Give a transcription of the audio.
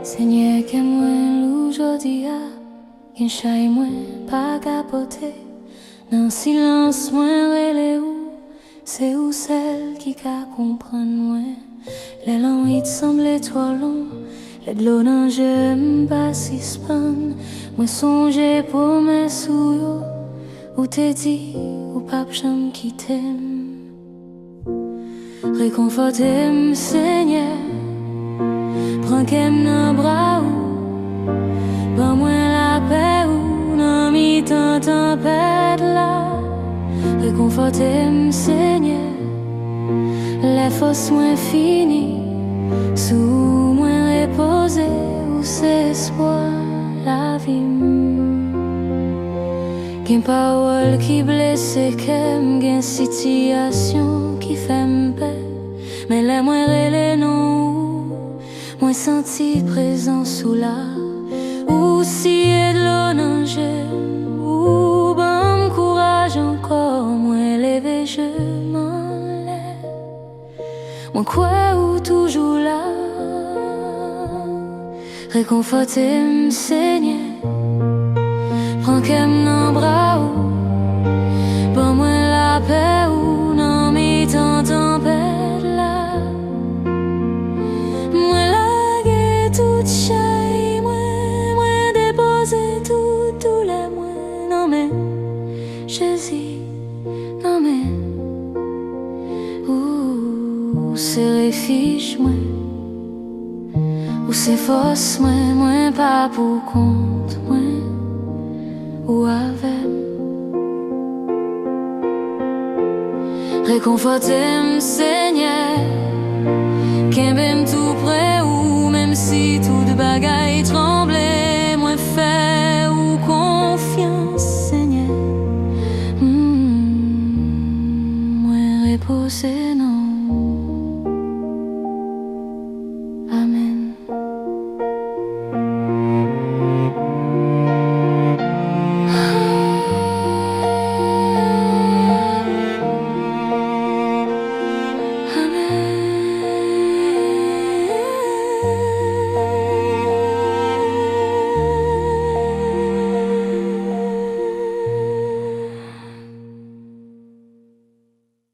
Seigneur, que moi l'aujourd'hui a, qu'un chay moi pas capoté. Dans silence moi relé où, c'est où celle qui ka comprendre moi. Les longs il semblait trop long, les de l'eau dans je m'pas si span. Moi songeais pour mes souillons, où t'es dit, ou pas j'aime qui t'aime. Réconfortez-moi Seigneur, prends qu'aime dans bras ou, ban moi la paix ou, dans mi-temps tempête là. Réconfortez-moi Seigneur, les forces moins finies, sous moins reposé, où c'est espoir la vie. Qu'une parole qui blesse, qu'une situation qui fait paix, mais les moins relais non, moins senti présent sous la, ou si est de l'eau dans je, ou bon courage encore, moins levé je m'en lève, moi quoi ou toujours là, réconfortez-moi Seigneur. Prends qu'aime dans bras ou, ban moi la paix ou, dans mi-temps tempête là. Moi laguer toute chaille, moi déposer tous les mois. Non mais, Jésus, non mais, où c'est refuge moi, où c'est force moi pas pour compte moi. Ou avec réconfortez-moi Seigneur, qu'un